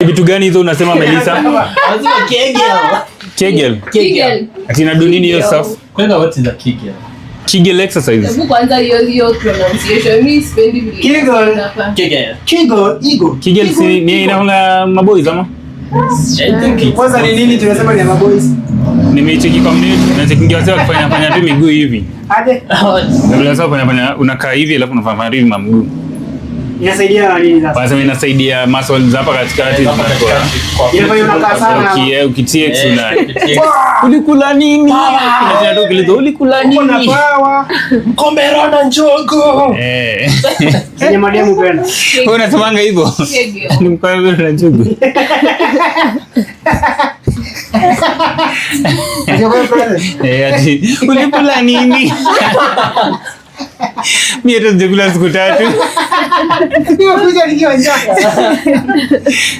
Vitu gani hizo unasema Melissa? Lazima Kegel. Atina do nini hiyo stuff? Kwanza what is a Kegel? Kegel exercise. Hebu kwanza hiyo pronunciation mimi sipendi vile. Kegel si ni inaonga maboys ama? Kwanza ni nini tunasema ni maboys? Nimecheki community na cheki wazee wakifanya tu miguu hivi. Aje. Ndio sasa unafanya unakaa hivi alafu unafanya hivi mguu. Inasaidia na nini sasa? Kwanza inasaidia muscles hapa katikati. Inafanya unakaa sana. Ukitie una. Ulikula nini? Unataka tu kile ulikula nini? Uko na power. Kombero na njogo. Yenye mademu penda. Wewe unasemanga hivyo? Ni mkombero na njogo. Ati ulikula nini? Mimi hata sijakula siku 3. Nimekuja nikiwa njaa.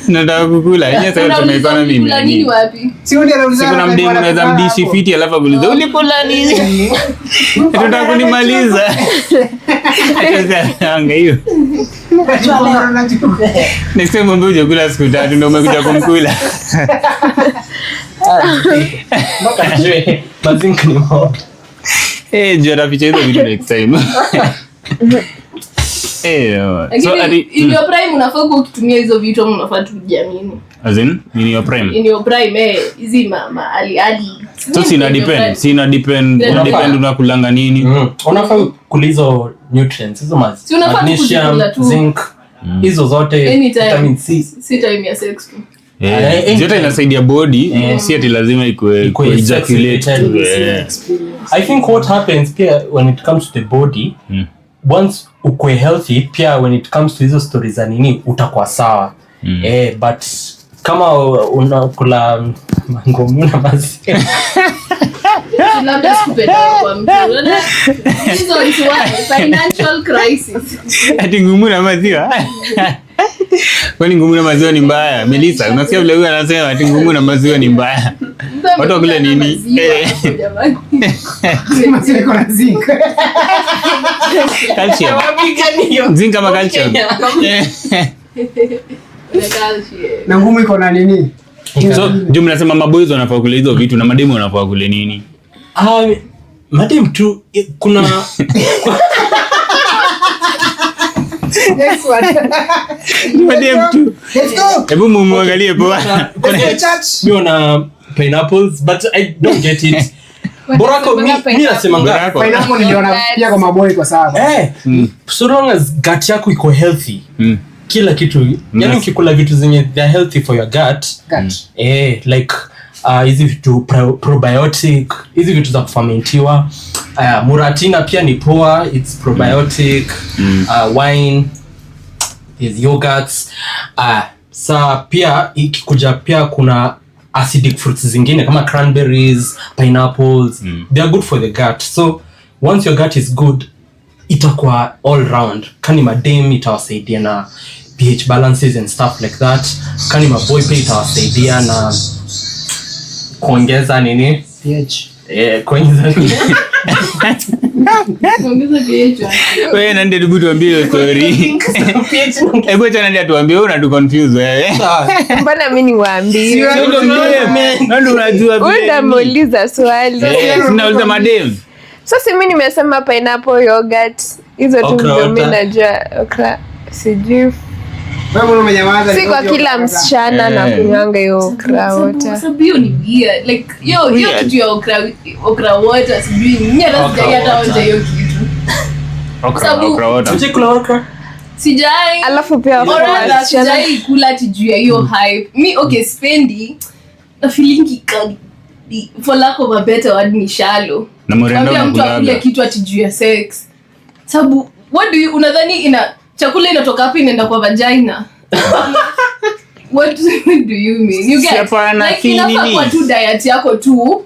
Nataka kukula. Yeye sasa tumeikana mimi. Ulikula nini wapi? Si ndio anauliza. Kuna mdemu anaweza mdishi fiti alafu akuuliza ulikula nini? Tunataka kunimaliza. Acha anga hiyo. Next time mbona hujakula siku 3 ndio umekuja kumkula. Makajwe. Mazink ni mo. Jora picha hizo video next time. So in your prime unafaa kutumia hizo vitu au unafaa tujiamini? As in your prime. In your prime hizi mama ali. So sina depend unakulanga nini? Unafaa kulizo nutrients hizo magnesium, zinc, hizo zote vitamin C. Si time ya sex tu. Zote inasaidia body, si ati lazima ikuwe ejaculate. I think what happens pia when it comes to the body, once ukwe healthy, pia when it comes to hizo stories za nini utakuwa sawa. But kama unakula mangomu na maziwa labda sikupenda kwa mtu. Hizo is why financial crisis. Ati ngumu na maziwa. Kwani ngumu na maziwa ni mbaya? Melissa, unasikia vile huyu anasema ati ngumu na maziwa ni mbaya. Watu wakule nini? Maziwa iko na zinc. Calcium. Zinc kama calcium. Na ngumu iko na nini? So, jumla nasema maboys wanafaa kule hizo vitu na mademu wanafaa kule nini? Madem tu kuna Next one. Madem tu. Let's go. Hebu muangalie poa. Mimi na pineapples but I don't get it. Borako mimi nasema ngako. Pineapple niliona pia kwa maboy kwa sababu. So long as gut yako iko healthy. Kila kitu, yani ukikula vitu zenye they're healthy for your gut. Like hizi vitu probiotic, hizi vitu za kufermentiwa. Muratina pia ni poa, it's probiotic. Wine, is yogurts. Sa pia ikikuja pia kuna acidic fruits zingine kama cranberries, pineapples. They are good for the gut. So once your gut is good, itakuwa all round. Kani madem itawasaidia na pH balances and stuff like that. Kani maboy pia itawasaidia na kuongeza nini? pH. Kuongeza nini? Kuongeza pH. Wewe nende dubu tuambie story. Hebu acha nende atuambie una tu confuse wewe. Mbona mimi niwaambie? Ndio unajua vile. Wewe muuliza swali. Unauliza madem. Sasa mimi nimesema pineapple, yogurt, hizo tu ndio mimi najua. Okra sijui. Wewe umenyamaza. Si kwa kila msichana na kunywanga hiyo okra water. Sababu hiyo ni weird. Like hiyo kitu ya okra water sijui mimi hata onja hiyo kitu. Okra water. Utakula okra? Sijai. Alafu pia sijai kula tijuu ya hiyo hype. Mi spendi na feeling for lack of a better word ni shallow. Na mrenda unakula mtu kitu atijuu ya sex. Sababu what do you unadhani chakula inatoka wapi inaenda kwa vagina? What do you mean? You get like inafaa kwa tu diet yako tu.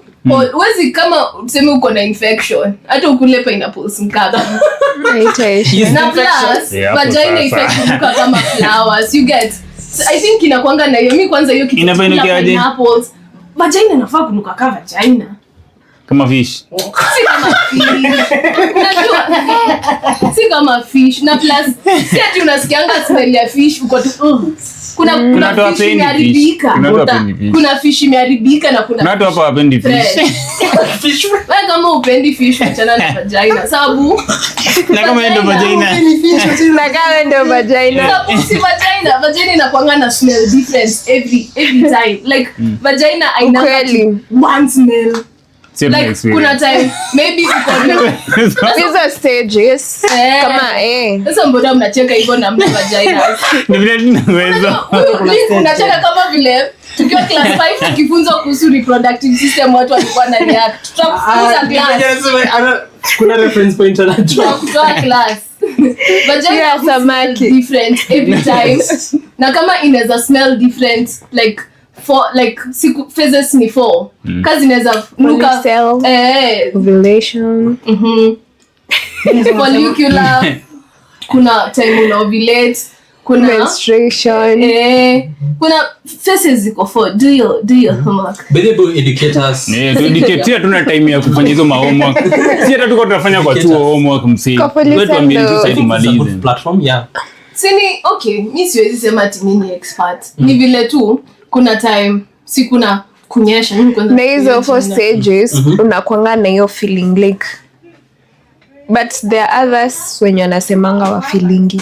Wezi kama useme uko na infection hata ukule pineapples mkaka. Na plus vagina infection kama flowers. You get I think inakuanga na hiyo. Mimi kwanza hiyo kitu pineapples vagina inafaa kunuka kama vagina. Kama fish. Si kama fish. Na plus si ati unasikianga smell ya fish uko tu kuna fish imeharibika. Kuna fish imeharibika na kuna watu hapa wapendi fish. Wewe kama upendi fish achana na vagina. Sababu na kama ndio vagina. Na kama ndio vagina. Sababu si vagina inakuanga na smell difference every time. Like vagina haina one smell. Like kuna time maybe hizo stages kama sasa mbona mnacheka hivyo na mna vagina ni vile tunaweza unacheka kama vile tukiwa class 5 tukifunzwa kuhusu reproductive system watu walikuwa na react tutakufunza class kuna reference point anajua kutoa class vagina samaki different every time na kama inaweza smell different like for like phases ni 4 kazi inaweza nuka ovulation follicular kuna time una ovulate kuna menstruation kuna phases ziko 4 do your homework Bible educators to educate tuna time ya kufanya hizo homework si hata tuko tunafanya kwa chuo homework msingi wetu ambie tu sasa tumalize platform sini okay mimi siwezi sema ati mimi expert ni vile tu kuna time si kuna kunyesha na hizo 4 stages unakuanga na hiyo feeling like but there are others wenye wanasemanga wa feelingi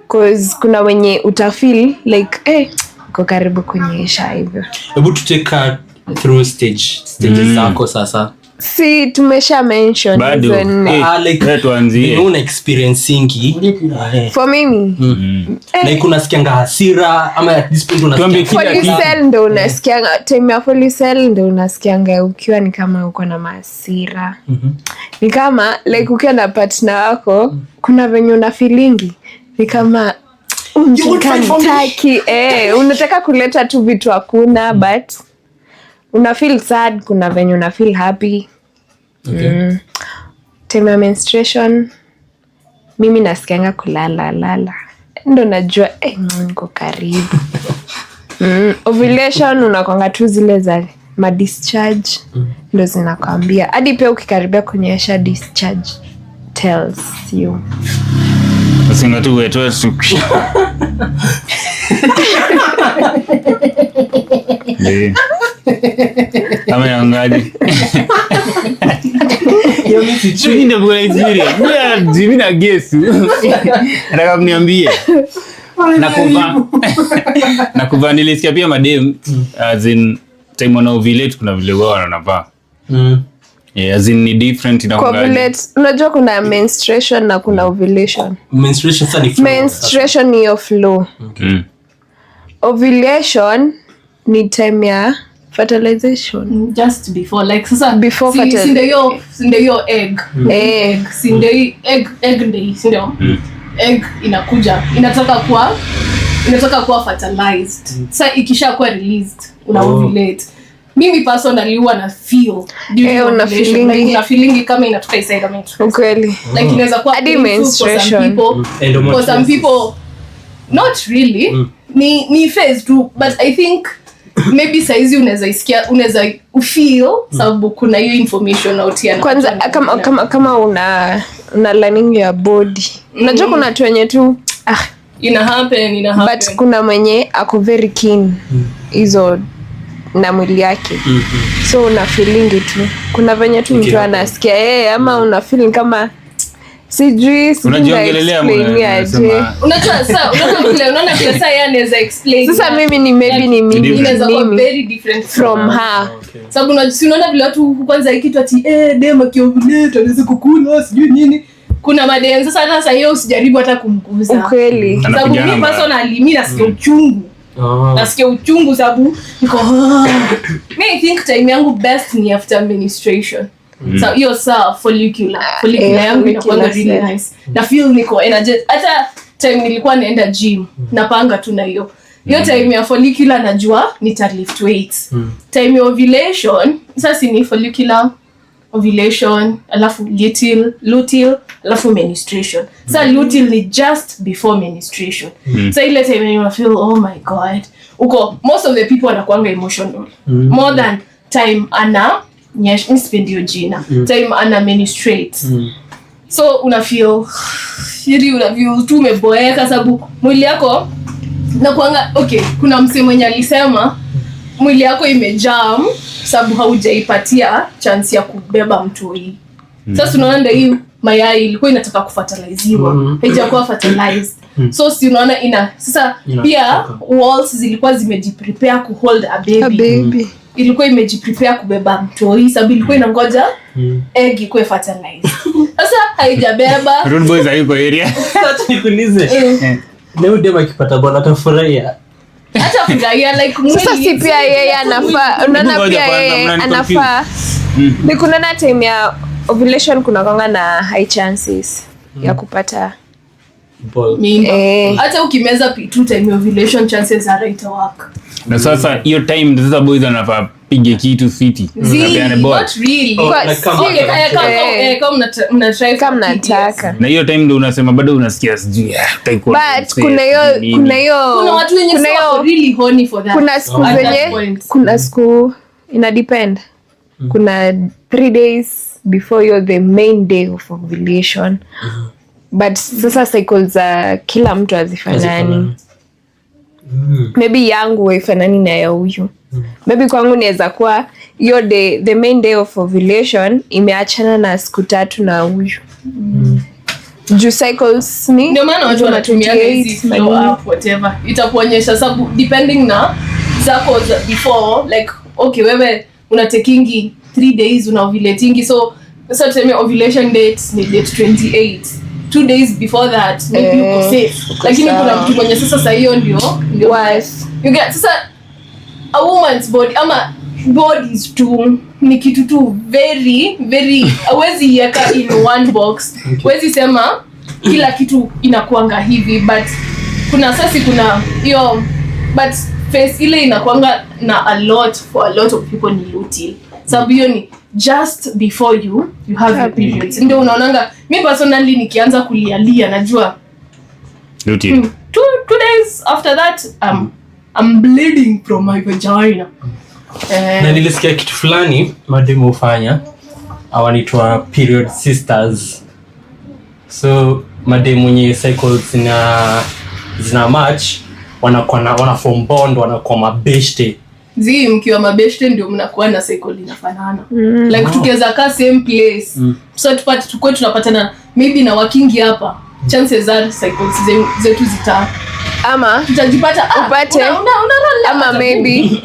cause kuna wenye utafeel like uko karibu kunyesha hivyo. Hebu tuteka through stages zako sasa. Si tumesha mention bado like tuanzie una experiencingi for mimi like unasikianga hasira ama at this point unasikia follicel ndo unasikianga time ya follicel ndo unasikianga ukiwa ni kama uko na hasira ni kama like ukiwa na partner wako kuna venye una feelingi ni kama unataki unataka kuleta tu vitu hakuna but una feel sad kuna venye una feel happy. Time ya menstruation mimi nasikianga kulala ndo najua niko karibu. Ovulation unakwanga tu zile za ma discharge ndo zinakwambia hadi pia ukikaribia kunyesha discharge tells you usinga tu wetu kama yangaji hiyo mimi sijui ndio kwa experience mimi na guess nataka kuniambie nakuva nilisikia pia madem as in time on ovulate kuna vile wao wanavaa as in ni different inaongaje unajua kuna menstruation na kuna ovulation. Menstruation ni your flow. Ovulation ni time ya fertilization just before like sasa before ndio yo egg ndio egg inakuja inataka kuwa fertilized sasa ikishakuwa released una ovulate. Mimi personally huwa na feel una feeling kama inatoka inside kama ukweli like inaweza kuwa menstruation for some people not really ni phase too but I think maybe saizi unaweza feel sababu kuna hiyo information out here kwanza kama una learning your body unajua kuna watu wenye tu ina happen but kuna mwenye ako very keen hizo na mwili yake so una feeling tu kuna venye tu mtu anasikia ama una feeling kama sijui unajiongelelea unajua sasa yeye anaweza explain sasa mimi ni maybe ni mimi inaweza kuwa very different from her sababu unaona vile watu kwanza ikitu ati dem akiovulate anaweza kukula sijui nini kuna madenza sasa hiyo usijaribu hata kumguza ukweli sababu mimi personally mimi nasikia uchungu nasikia uchungu sababu niko I think time yangu best ni after menstruation so hiyo follicular yangu inakuwa really nice na feel niko energetic hata time nilikuwa naenda gym napanga tu na hiyo time ya follicular najua nita lift weights time ya ovulation sasa ni follicular ovulation alafu luteal alafu menstruation luteal ni just before menstruation ile time you feel oh my god uko most of the people wanakuanga emotional more than time ana nispendio jina time ana menstruate so una feel tu umeboeka sababu mwili yako na kuanga okay, kuna msemo mwenye alisema mwili yako imejam sababu haujaipatia chance ya kubeba mtoi. Sasa tunaona ndio hii mayai ilikuwa inataka kufertiliziwa, haijakuwa fertilized. So si unaona sasa pia walls zilikuwa zimejiprepare ku hold a baby. Ilikuwa imejiprepare kubeba mtoi sababu ilikuwa inangoja egg ikuwe fertilized. Sasa haijabeba. Rude boys hayuko area. Sasa nikuulize. Leo dema kipata bwana atafurahia. Hata furahia like mwili. Sasa si pia yeye anafaa, unaona pia yeye anafaa. Ni kuna na time ya ovulation kuna kwanga na high chances ya kupata mimba. Hata ukimeza P2 time ovulation chances are right work. Na sasa hiyo time sasa boys anafaa pige kitu fiti. Not really. Kama mnataka. Na hiyo time ndio unasema bado unasikia sijui utaikuwa. But kuna watu wenye really horny for that. Kuna siku ina depend. Kuna 3 days before you're the main day of ovulation. But sasa cycles za kila mtu hazifanani. Maybe yangu haifanani na ya huyu. Maybe kwangu niweza kuwa hiyo day, the main day of ovulation imeachana na siku 3 na huyu. Juu cycles ni ndio maana watu wanatumia hizi flow up whatever. Itakuonyesha sababu depending na zako before like okay wewe una takingi 3 days una ovulatingi so tuseme ovulation date ni date 28. 2 days before that maybe uko safe. Lakini kuna mtu mwenye sasa hiyo ndio you get sasa a woman's body ama bodies tu ni kitu tu very very hawezi yeka in one box. Huwezi sema kila kitu inakuanga hivi but kuna sasa kuna hiyo but face ile inakuanga na a lot for a lot of people ni luteal. Sababu hiyo ni just before you have your periods. Ndio unaonanga mimi personally nikianza kulialia najua luteal. 2 days after that I'm bleeding from my vagina. Na nilisikia kitu fulani mademu hufanya awanaitwa period sisters. So mademu mwenye cycles zina match wana form bond, wanakuwa mabeshte. Mkiwa mabeshte ndio mnakuwa na cycle inafanana. Like tukiweza ka same place. So tukue tunapatana maybe na wakingi hapa. Chances are cycles zetu ama tutajipata upate ama maybe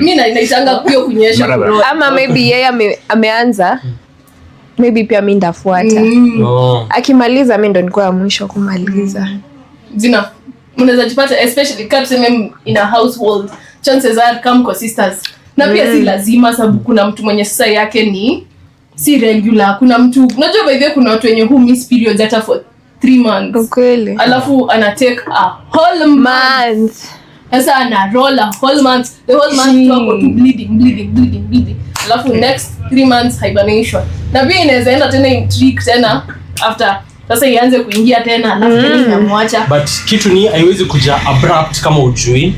mimi naitanga pia kunyesha roho ama maybe yeye ameanza maybe pia mimi ndafuata. Akimaliza mimi ndo nilikuwa mwisho kumaliza. Mnaweza jipata especially kama in a household chances are come kwa sisters. Na pia si lazima sababu kuna mtu mwenye sasa yake ni si regular. Kuna mtu unajua by the way kuna watu wenye who miss periods hata for 3 months. Ukweli. Alafu ana take a whole month. Sasa ana roll a whole month. The whole month wako tu bleeding. Alafu next 3 months hibernation. Na pia inaweza enda tena in trick tena after sasa ianze kuingia tena alafu tena inamwacha. But kitu ni haiwezi kuja abrupt kama ujui.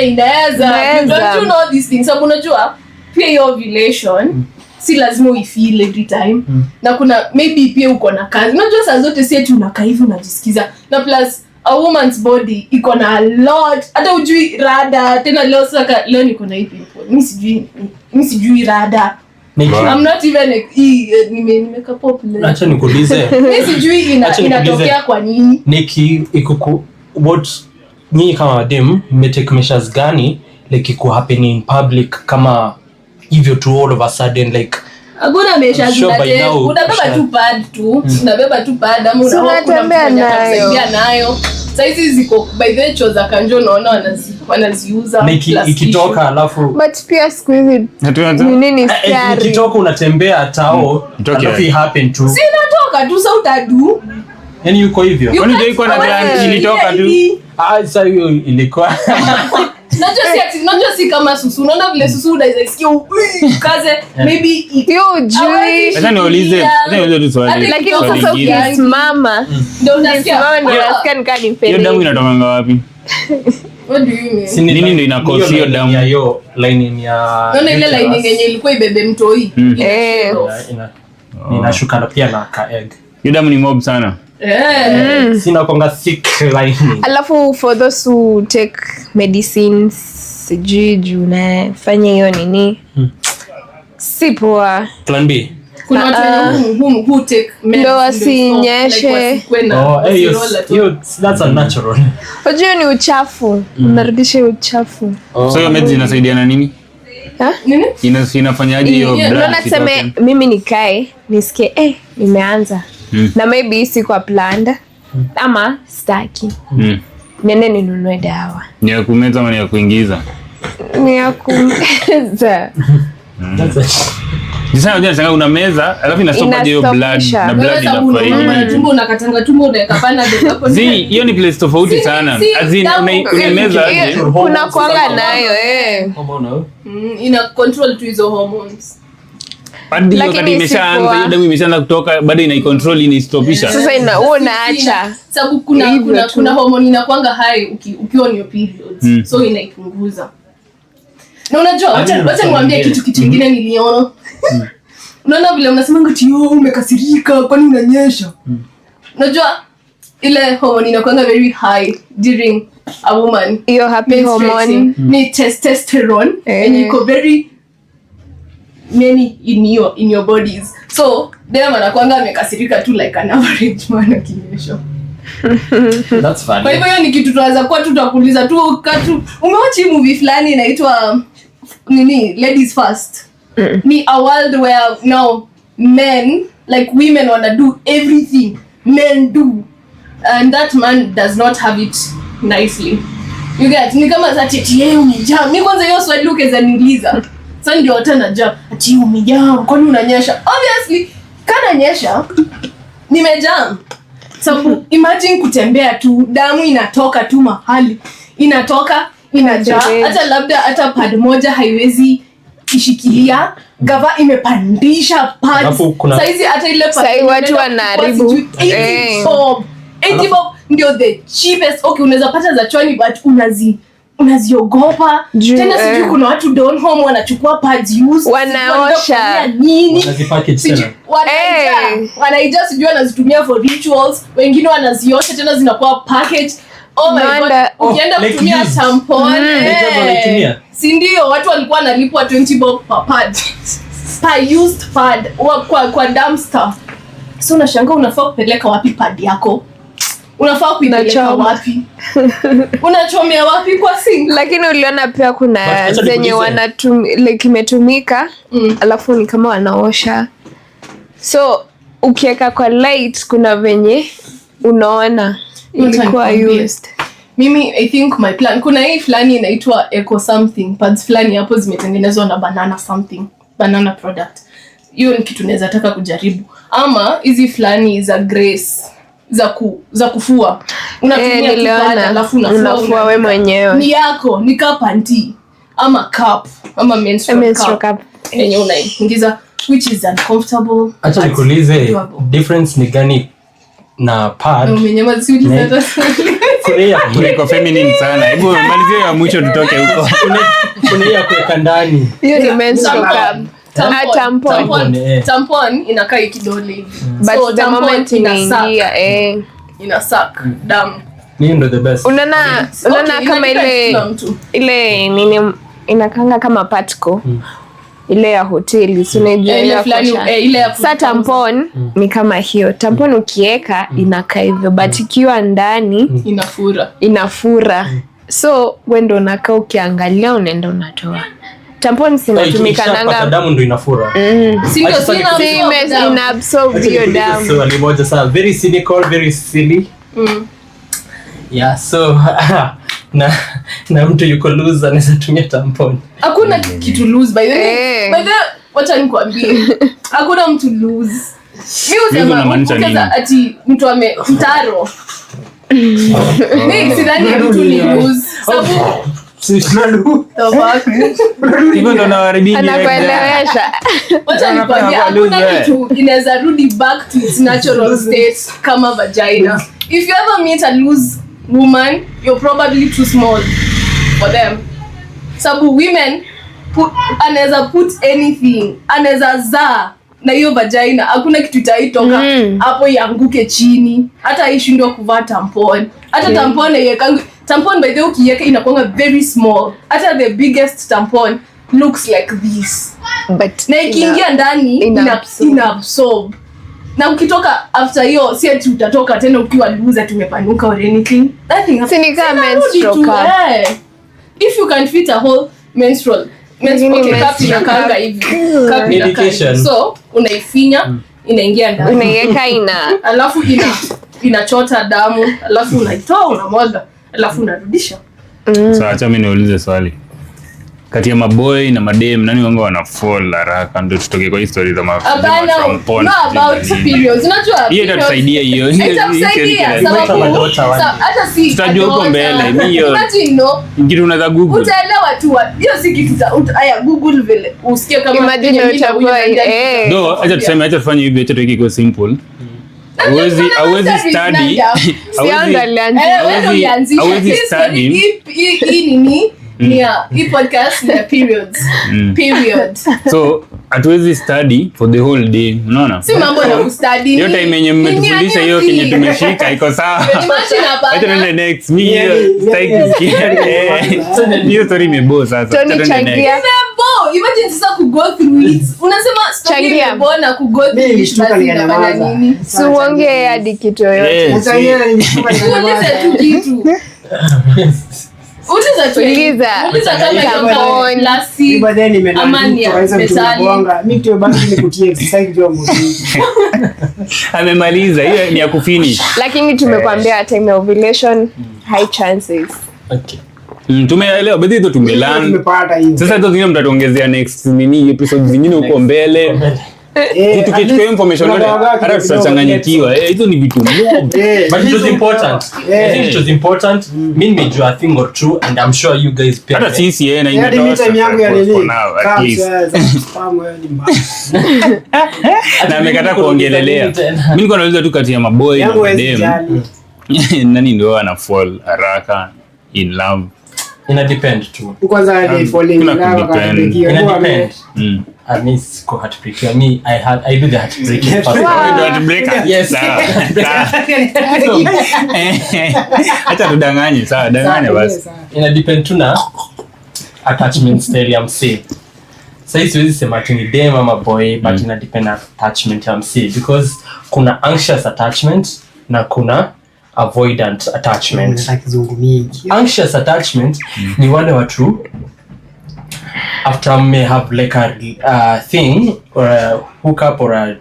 Inaweza. Don't you know these things? Sababu unajua pia your ovulation si lazima uifeel every time. Na kuna maybe pia uko na kazi. Unajua saa zote si eti unakaa hivi unajisikiza. Na plus a woman's body iko na a lot. Hata ujui rada. Tena leo niko na hii pimple. Mimi sijui rada. I'm not even nimeka popular. Acha nikuulize. Mimi sijui inatokea kwa nini. Niki iko what nyinyi kama madem take measures gani like iko happening in public kama hivyo to all of a sudden like hakuna measures unabeba tu pad tu unabeba tu pad ama unatembea nayo. Saizi ziko by the way za kanjo naona wanaziuza ikitoka alafu but pia siku hizi nini scary ikitoka unatembea tao alafu happen tu si inatoka tu sautadu yani yuko hivyo kwani ndio iko na gland ilitoka tu sasa hiyo ilikuwa Najua si kama susu. Unaona vile susu unaweza isikia kaze maybe hiyo jui. Sasa niulize tu swali. Lakini sasa ukisimama ndio unasikia hiyo damu inatoka wapi? What do you mean? Nini ndio inakosa hiyo damu? Ya hiyo lining ya Unaona ile lining yenye ilikuwa ibebe mtoi. inashuka na pia na ka egg. Hiyo damu ni mob sana. Sina konga thick lining. Alafu for those who take medicines, sijui juu nafanya hiyo nini. Si poa. Plan B. Kuna watu who take meds. Ndo wasinyeshe. That's a natural. Unajua ni uchafu. Unarudisha uchafu. So hiyo meds inasaidia na nini? Nini? Inafanyaje hiyo blood? Unaona tuseme mimi nikae nisikie nimeanza. Na maybe siko planned ama staki. Nene ninunue dawa. Ni ya kumeza ama ni ya kuingiza? Ni ya kumeza. Sasa unajua una meza alafu inastopa hiyo blood na blood inafaidi. Tumbo unakatanga tumbo unaweka panadol hapo. Hiyo ni place tofauti sana. As in unameza aje? Kuna kwanga nayo ina control tu hizo hormones. Hadi wakati imeshaanza hiyo damu imeshaanza kutoka bado ina control inistopisha. Sasa unaacha. Sababu kuna hormone inakuanga high ukiwa on your periods. So inaipunguza. Na unajua wacha niwaambie kitu kingine niliona. Unaona vile unasema ngati umekasirika kwani unanyesha. Unajua ile hormone inakuanga very high during a woman. Hiyo happy hormone ni testosterone and iko very many in your bodies. So dem anakuanga amekasirika tu like an average man akinyesha. That's funny. Kwa hivyo ni kitu tunaweza kuwa tutakuuliza tu umewachi movie fulani inaitwa nini Ladies First. Ni a world where now men like women wanna do everything men do and that man does not have it nicely. You get ni kama za tete yeye umejaa. Mimi kwanza hiyo swali ukeza niuliza. Sasa ndio tena jam ati umejaa kwani unanyesha? Obviously kana nyesha nimejaa. So imagine kutembea tu damu inatoka tu mahali inatoka inajaa hata pad moja haiwezi ishikilia gava imepandisha pads saizi hata ile sai watu wanaharibu 80 bob ndio the cheapest. Okay unaweza pata za chwani but unaziogopa tena sijui kuna watu down home wanachukua pads used wanaosha nini wanazipackage wanaija sijui wanazitumia for rituals wengine wanaziosha tena zinakuwa package. Oh my God, ukienda kutumia tampon si ndio watu walikuwa wanalipwa 20 bob per pad per used pad kwa dumpster. So unashangaa unafaa kupeleka wapi pad yako? Unafaa kuipeleka wapi? Unachomea wapi kwa sink? Lakini uliona pia kuna zenye like imetumika alafu ni kama wanaosha. So ukiweka kwa light kuna venye unaona ilikuwa used. Mimi I think my plan kuna hii fulani inaitwa eco something pads fulani hapo zimetengenezwa na banana product. Hiyo ni kitu naweza taka kujaribu. Ama hizi fulani za Grace za kufua. Unatumia pad alafu unafua wewe mwenyewe. Ni yako, ni cup panty ama cup ama menstrual cup. Yenye unaingiza which is uncomfortable. Acha nikuulize difference ni gani na pad? Umenyama sisi hata. Kwa feminine sana. Hebu malizie ya mwisho tutoke huko. Kuna ya kuweka ndani. Hiyo ni menstrual cup. Tampon inakaa ikidole hivi. But the moment inaingia inasak damu. Ni ndo the best. Unaona kama ile nini inakanga kama patco. Ile ya hoteli tunajua ile ya sa tampon ni kama hiyo. Tampon ukiweka inakaa hivyo but ikiwa ndani inafura. So wendo unakaa ukiangalia unaenda unatoa. Tampon sinatumika nanga damu ndo inafura. Sio ina absorb hiyo damu. So alimoja sana very cynical, very silly. Yeah, so na mtu yuko loose anaweza tumia tampon. Hakuna kitu loose by the way. By the wacha nikwambie. Hakuna mtu loose. Mimi usema ati mtu mtaro. Mimi sidhani mtu ni loose. Sababu hivyo ndo nawaribia anakuelewesha. Wacha nikwambie hakuna kitu inaweza rudi back to its natural state kama vagina. If you ever meet a loose woman, you're probably too small for them. Sababu women anaweza put anything, anaweza zaa na hiyo vagina hakuna kitu itaitoka hapo ianguke chini, hata ishindwe kuvaa tampon. Hata tampon yekangu tampon by the way ukiweka inakuwa very small, hata the biggest tampon looks like this, but na ikiingia ndani ina absorb. Na ukitoka after hiyo si ati utatoka tena ukiwa loser tumepanuka or anything. That thing sinika menstrual cup. If you can fit a whole menstrual cup in a kanga hivi. Medication. So unaifinya inaingia ndani. Unaiweka alafu inachota damu, alafu unaitoa unamwaga, alafu unarudisha. So acha mimi niulize swali. Kati ya maboy na madem nani wanga wana fall haraka? Ndio tutoke kwa history za tampon. No about periods. Unajua hiyo itatusaidia hiyo. Itatusaidia sababu hata si tutajua huko mbele. Hiyo kitu unaweza google. Utaelewa tu. Hiyo si kitu haya google vile. Usikie kama imagine utakuwa do acha tuseme acha tufanye hivi, acha tuweke kwa simple. Hawezi study. Hawezi study. Hii nini? Hii podcast ni periods. Period. So hatuwezi study for the whole day, unaona? Si mambo na kustudy. Hiyo time yenye mmetufundisha hiyo kenye tumeshika iko sawa. Acha tuende next. Mimi hiyo hiyo story imebo sasa. Imagine sasa ku go through it. Unasema story imebo na ku go through it basi inafanya nini? Si uongee hadi kitu yoyote. Uliza tu kitu. Uliza kama tampon lasi amania metali amemaliza hiyo ni ya kufinish, lakini tumekwambia time of ovulation high chances. Okay. Tumeelewa bado hizo tumelana. Sasa hizo zingine mtatuongezea next nini episode zingine huko mbele. Tukichukua information yote hata tutachanganyikiwa. Hizo ni vitu mob. But it was important. I think it was important. Mimi nimejua a thing or two and I'm sure you guys pia. Hata sisi na imetoa time yangu ya nini. Na amekataa kuongelelea. Mimi niko nauliza tu kati ya maboy na madem. Nani ndio ana fall haraka in love? Ina depend tu. Kwanza hadi falling in love ina depend. I miss ko heartbreak. I do the heartbreak. Heartbreak. Yes. Acha tudanganye, sawa, danganya basi. Ina depend tu na attachment style ya msee. Sasa siwezi sema tu ni dem ama boy, but ina depend na attachment ya msee because kuna anxious attachment na kuna avoidant attachment. Anxious attachment ni wale watu after may have like a thing or a hookup or a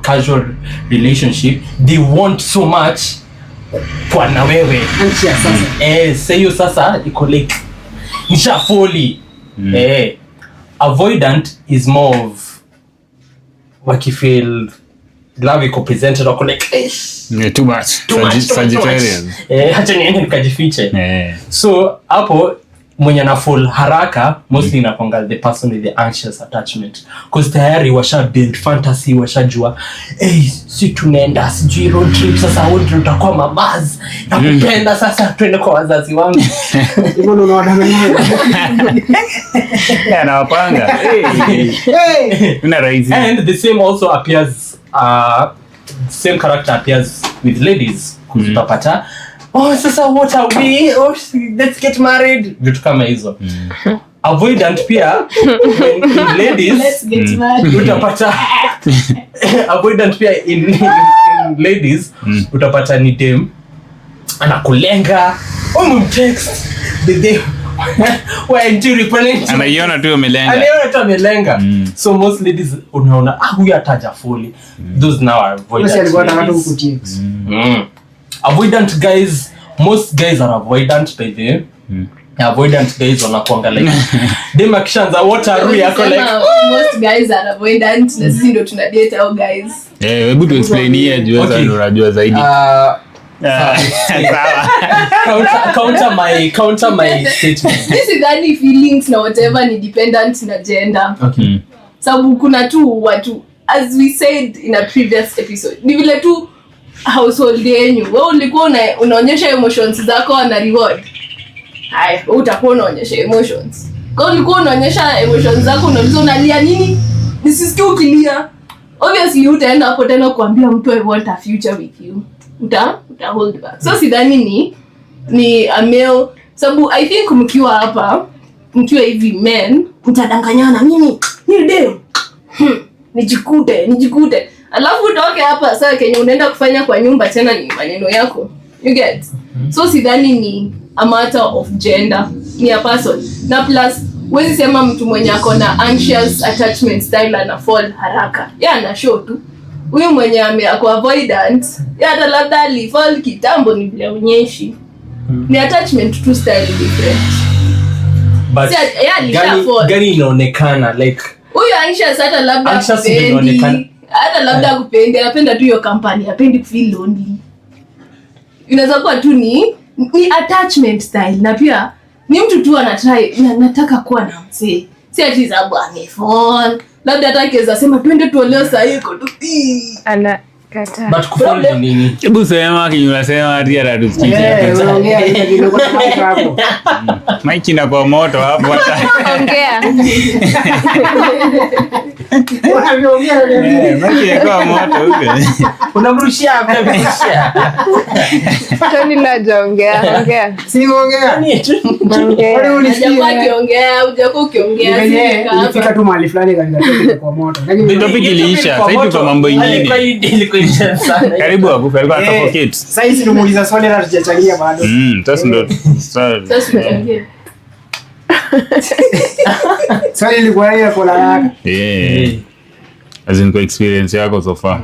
casual relationship, they want so much kwa na wewe. Say you sasa iko like nisha fully. Avoidant is more of what you feel love iko presented or like too much. Sagittarian. Hata niende nikajifiche. So hapo mwenye na fall haraka mostly inakonga the person with the anxious attachment because tayari washa build fantasy, washajua si tunaenda sijui road trip sasa, wote tutakuwa mabaz na kupenda sasa twende kwa wazazi wangu hivyo ndo unawadanganya na wapanga una rahisi. And the same also appears same character appears with ladies kuzipata sasa what are we? Let's get married. Vitu kama hizo. Avoidant pia in ladies. Let's get married. Utapata avoidant pia in ladies. Utapata ni dem anakulenga. Umtext the day why do you reply? Anaiona tu umelenga. Anaiona tu amelenga. So most ladies unaona huyu ataja fully. Those now are avoidant. Avoidant guys, most guys are avoidant by the way. Avoidant guys wanakuanga like dem akishaanza what are we yako like most guys are avoidant na sisi ndio tuna date au guys. Hebu tu explain here juu sasa ndio unajua zaidi. Counter my statement. This is any feelings na whatever ni dependent na gender. Okay. Sababu kuna tu watu as we said in a previous episode. Ni vile tu household yenyu. Wewe ulikuwa unaonyesha emotions zako na reward. Haya, utakuwa unaonyesha emotions. Kwa ulikuwa unaonyesha emotions zako unauliza unalia nini? Nisisikie ukilia. obviously utaenda hapo tena kuambia mtu I want a future with you. Uta hold back. So sidhani ni a male, sababu I think mkiwa hapa, mkiwa hivi men, mtadanganyana mimi ni dem. Nijikute. Alafu utoke hapa sasa Kenya unaenda kufanya kwa nyumba tena ni maneno yako. You get? So sidhani ni a matter of gender, ni a person. Na plus wezi sema mtu mwenye ako na anxious attachment style ana fall haraka. Ana show tu. Huyu mwenye ako avoidant, hata labda alifall kitambo ni vile onyeshi. Ni attachment to style different. But gani inaonekana like huyu anxious hata labda kupendi, hata labda kupendi, anapenda tu hiyo company, hapendi kufeel lonely. Inaweza kuwa tu ni attachment style, na pia ni mtu tu anatry nataka kuwa na mzee. Si ati sababu amefall. Labda atakeza sema twende tuoleo saa hii iko tu. Ana kata. But kufall ni nini? Hebu sema kinyula sema ati atatusikiza. Unaongea hivi kidogo hapo. Maiki na kwa moto hapo hata. Ongea. Maiki kwa moto huko. Unamrushia hapo. Tony la ongea. Si ongea. Ongea. Hujakuwa ukiongea. Ilifika tu mahali fulani kanitoka kwa moto. Lakini topic iliisha. Sasa hivi kwa mambo mengine. Karibu akufe alikuwa atafocate. Sasa hizi tumuuliza swali la tujachangia bado. Sasa ndo swali lilikuwa ile kwa haraka. As in kwa experience yako so far.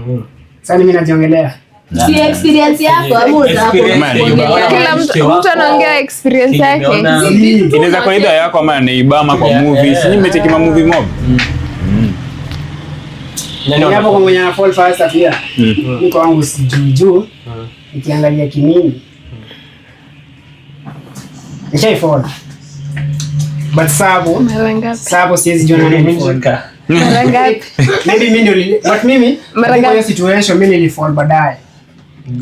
Sasa mimi najiongelea. Si experience yako au Kila mtu anaongea experience yake. Inaweza kwa idea yako ama neibama kwa movies. Ni mmecheki ma movie mob. Nani hapo kwa mwenye fall fast pia. Niko wangu sijuu. Nikiangalia kinini. Nisha fall. But sababu siwezi jua nani fall. Marangapi? Maybe mimi ndio but mimi kwa situation mimi nilifall baadaye.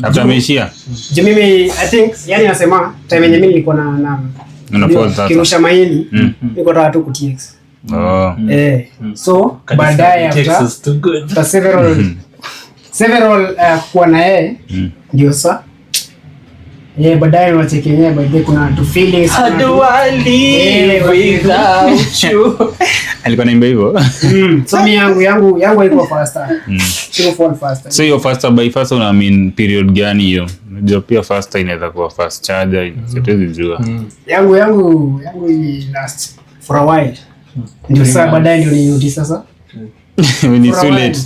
After ameishia. Je, mimi I think yani nasema time yenye mimi nilikuwa na fall sasa. Kirusha maini niko na watu kutx. So baadaye after several kuwa na yeye ndio sasa baadaye unacheki yenyewe baadaye kuna two feelings. How do I live without you? Alikuwa naimba hivyo. So mi yangu haiko faster. Sio fall faster. So your faster by faster una mean period gani hiyo? Unajua pia faster inaweza kuwa fast charger, siwezi jua. Yangu ni last for a while. Ndio sasa baadaye ndio ni sasa. When it's too late.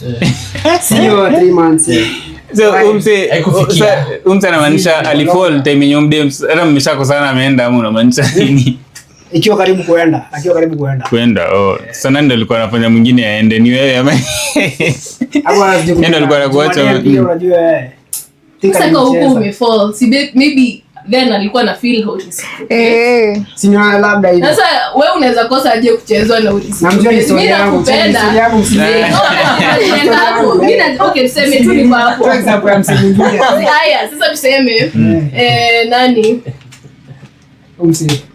Sio 3 months. So umse anamaanisha alifall time yenye mdems hata mmeshakosana ameenda ama unamaanisha nini? Akiwa karibu kuenda. Sana ndio alikuwa anafanya mwingine aende ni wewe ama hapo anajikuta. Ndio alikuwa anakuacha unajua sasa kwa huko umefall. Si maybe then alikuwa na feel how is. Sina labda hivi. Sasa wewe unaweza kosa aje kuchezwa na ulisi. Namjua ni story yangu. Okay, tuseme tu ni kwa hapo. For example ya msanii mwingine. Haya, sasa tuseme nani?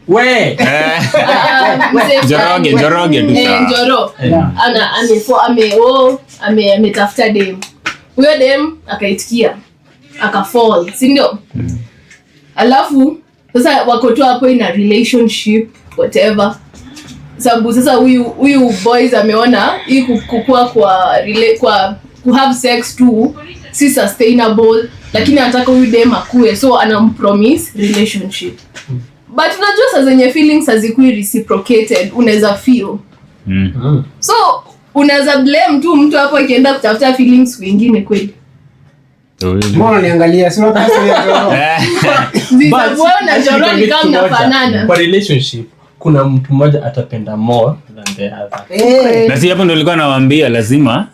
We. Joroge tu sawa. Ametafuta dem. Huyo dem akaitikia. Akafall, si ndio? Alafu sasa wako tu hapo in a relationship whatever. Sababu sasa huyu boys ameona hii kukua kwa ku have sex tu si sustainable, lakini anataka huyu dem akue, so anampromise relationship. But unajua saa zenye feelings hazikui reciprocated, unaweza feel. So unaweza blame tu mtu hapo akienda kutafuta feelings wengine kweli. Mbona niangalia sio pesa ya Joro. But wewe Joro ni kama mnafanana. Kwa relationship kuna mtu mmoja atapenda more than the other. Na si hapo ndio nilikuwa nawaambia lazima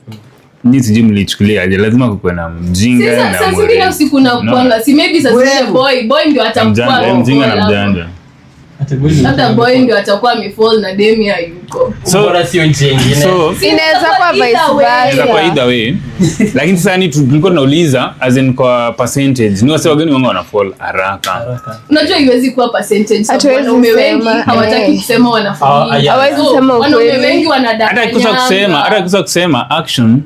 ni sijui mlichukulia aje, lazima kuwe na mjinga na sasa zingine usiku na kuanga si maybe sasa boy ndio atakuwa mjinga na mjanja. Hata boy ndio atakuwa amefall na demi hayuko. So bora sio nyingine. So inaweza kwa vice versa. Kwa either way. Lakini sasa ni tulikuwa tunauliza as in kwa percentage. Ni wase wageni wangu wana fall haraka. Unajua iwezi kuwa percentage sababu wanaume wengi hawataki kusema wana fall. Hawezi sema ukweli. Wanaume wengi wanadanganya. Hata kusa kusema action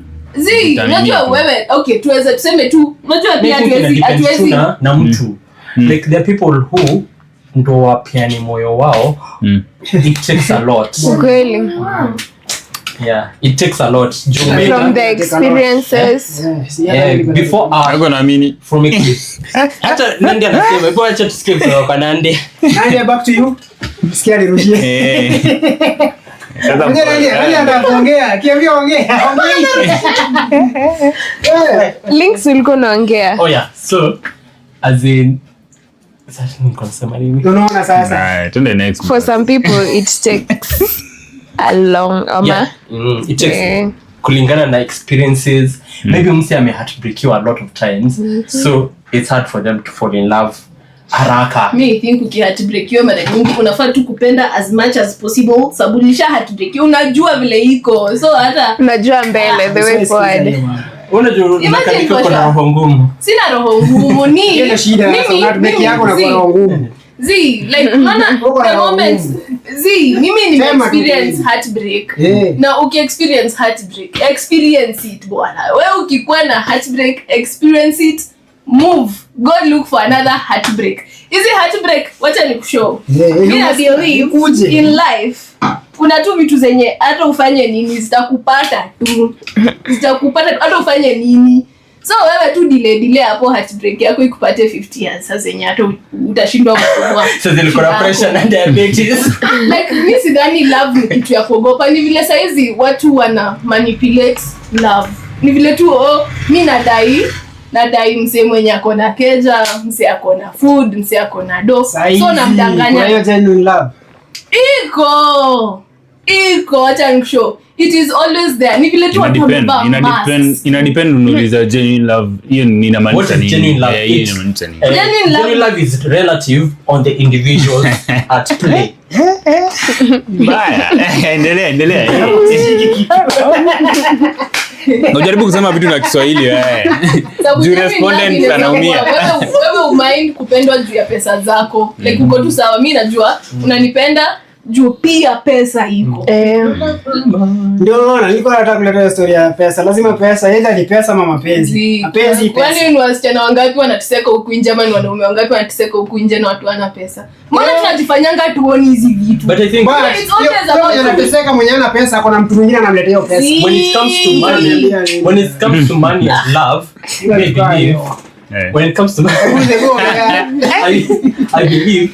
unajua wewe okay tuweze tuseme tu unajua pia hatuwezi na mtu like there are people who ndo wapiani moyo wao it takes a lot Kweli. yeah it takes a lot From the experiences. before Ako naamini. from it hata Nandi anasema hebu acha tusikie kwa Nandi back to you. Sikia nirudie. Sasa Nani anaongea? Kiambia ongea. Links ulikuwa unaongea. oh yeah so as in sasa nikosema nini Unaona sasa. to the next. For some people it takes a long it takes kulingana na experiences maybe mse heartbreakiwa a lot of times so it's hard for them to fall in love haraka. Me think ukiheartbreakiwa mara nyingi unafaa tu kupenda as much as possible sababu lisha heartbreakiwa unajua vile iko so hata unajua mbele the way forward. Unajua unakadika kwa roho ngumu. Sina roho ngumu ni ile shida heartbreak yako na kwa roho ngumu. Like the moment mimi ni experience heartbreak na ukiexperience heartbreak experience it bwana wewe ukikuwa na heartbreak experience it move go look for another heartbreak hizi heartbreak wacha nikushow mimi na believe in life kuna tu vitu zenye hata ufanye nini zitakupata hata ufanye nini so wewe tu delay hapo heartbreak yako ikupate 50 years sasa zenye hata utashindwa kupumua sasa niko na pressure na diabetes like mimi sidhani love ni kitu ya kuogopa ni vile saizi watu wana manipulate love ni vile tu mimi nadai mse mwenye ako na keja mse ako na food mse ako na do so namdanganya kwa hiyo genuine love iko acha nikushow it is always there ni vile tu ina depend unauliza genuine love hiyo inamaanisha nini genuine love is relative on the individual at play baya endelea unajaribu kusema vitu na Kiswahili juu respondent anaumia wewe umind kupendwa juu ya pesa zako like uko tu sawa mimi najua unanipenda juu pia pesa iko ndio unaona niko nataka kuleta story ya pesa lazima pesa either ni pesa ama mapenzi mapenzi pesa kwani ni wasichana wangapi wanateseka huku nje ama ni wanaume wangapi wanateseka huku nje na watu wana pesa mbona tunajifanyanga tuone hizi vitu but I think anateseka mwenye ana pesa kuna mtu mwingine anamletea hiyo pesa when it comes to money and love when it comes to I believe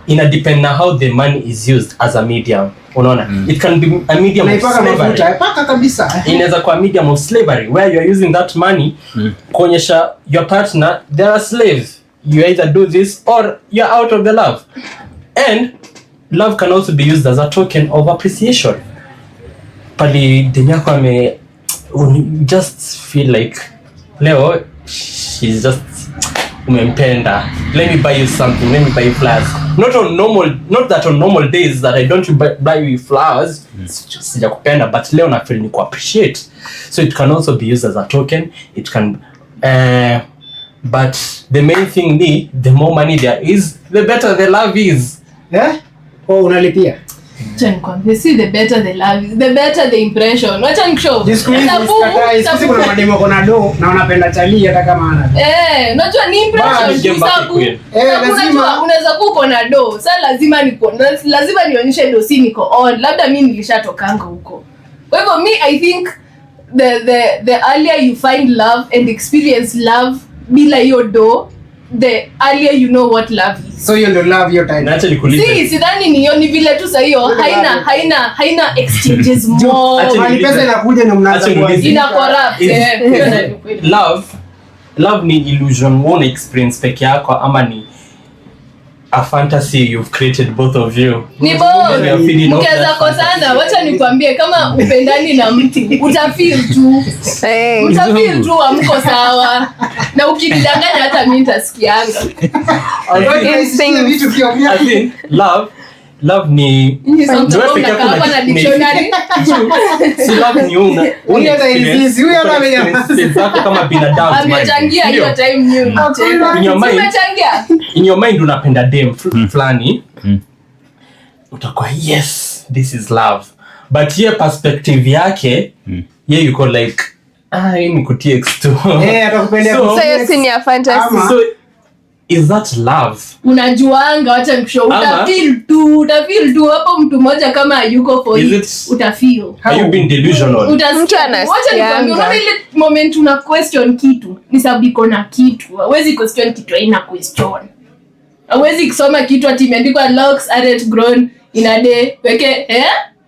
ina depend na how the money is used as a medium unaona it can be a medium of slavery paka kabisa inaweza kuwa medium of slavery where you are using that money kuonyesha your partner they are slaves you either do this or you're out of the love and love can also be used as a token of appreciation pali denyako just feel like leo she's just umempenda let me buy you something let me buy you flowers not that on normal days that I don't buy you flowers sijakupenda but leo na feel ni ku appreciate so it can also be used as a token it can but the main thing ni the more money there is the better the love is unalipia see the better the love is the better the impression wacha nikushow sisi kuna mademo kuna do na unapenda chali hata kama ana unajua ni impression sababu unaweza kuwa na do sasa lazima nionyeshe do si niko on labda mimi nilishatokanga huko kwa hivyo me I think the earlier you find love and experience love bila hiyo do the earlier you know what love is so you know love your time naacha nikuulize sidhani ni vile tu sasa hiyo haina exchanges more hali pesa inakuja na mnaanza ina corrupt love ni illusion one experience peke yako ama ni a fantasy you've created both of you ni both mkianza kosana wacha nikwambie kama upendani na mtu utafeel tu amko sawa na ukidanganya hata mimi nitasikianga I think love ni hapa na dictionary si love ni zako kama binadamu amechangia hiyo time new in your mind unapenda dem fulani utakuwa yes this is love but ye perspective yake ye yuko like hii ni kutie x2 atakupendea So- So hiyo si ni ya fantasy. Ama- so is that love? Unajuanga, wacha nikushow, Ama- utafeel tu hapo. Mtu mmoja kama hayuko for Is it, it- utafeel. Are you being delusional? Utasikia. Mtu anasikianga. Wacha nikwambie, unaona ile moment una question kitu ni sababu iko na kitu. Hawezi question kitu haina question. Hawezi kusoma kitu ati imeandikwa locks aren't grown in a day. Weke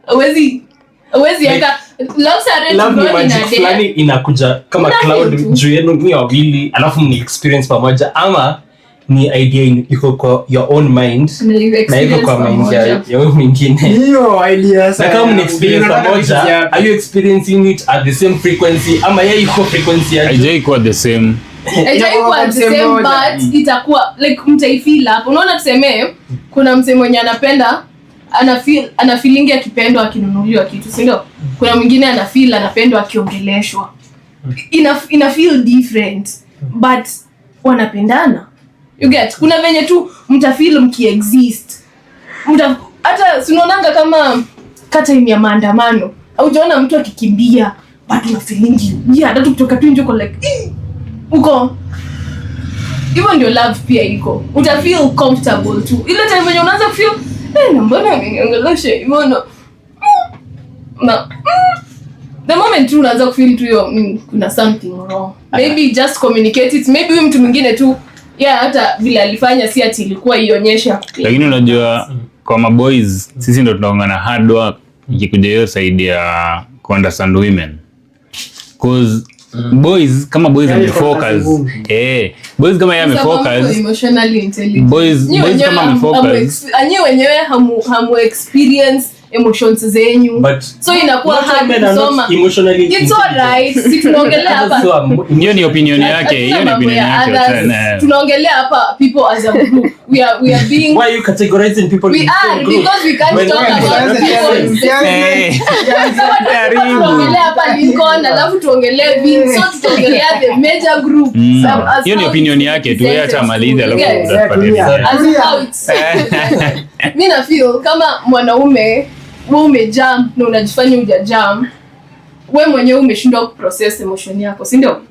hawezi eka locks aren't Love ni grown in magic a day. fulani inakuja kama Una cloud kitu. juu yenu ni wawili alafu ni experience pamoja, ama ni idea iko kwa your own mind na iko kwa mind ya huyo mwingine. hiyo idea Na sasa. kama ni experience Unataka pamoja, vitu vya- are you experiencing it at the same frequency ama yeye iko frequency yake? haijai kuwa the same. Haitaikuwa the same, but itakuwa like mtaifeel hapo. Unaona, tuseme kuna msemo mwenye anapenda ana feeling akipendwa akinunuliwa kitu, si ndio? Kuna mwingine ana feel anapendwa akiongeleshwa. Ina feel different, but wanapendana. You get? Kuna venye tu mtafeel mkiexist. Hata sinaonanga kama kata ya maandamano. Haujaona mtu akikimbia, but una feeling you. Hata kutoka tu nje uko like uko hivyo. Ndio love pia iko, uta feel comfortable tu ile time when unaanza feel na mbona ameniongelesha hivyo na the moment tu unaanza feel tu hiyo kuna something wrong, maybe just communicate it, maybe huyu mtu mwingine tu hata vile alifanya si ati ilikuwa ionyesha. Lakini unajua kwa maboys sisi ndo tunaongana hard work ikikuja hiyo side ya understand women, cause boys kama boys amefocus boys kama yeye amefocus Emotionally intelligent boys kama amefocus anyi wenyewe hamu experience emotions zenyu, But so inakuwa most hard men are not kusoma. emotionally It's intelligent. alright, si tunaongelea hapa hiyo ni opinion yake, hiyo ni opinion yake. tunaongelea hapa people as a group. We are being Why are you categorizing people we in are different groups? because we can't When- talk about people. Tunaongelea hapa Lincoln, alafu tuongelee Vin, so tutaongelea the major group. As Hiyo ni how opinion it's yake tu, yeye acha amalize alafu Yes. utapatia. As how it's mi na feel kama mwanaume wewe umejam na unajifanya hujajam, wewe mwenyewe umeshindwa kuprocess emotion yako, si ndio?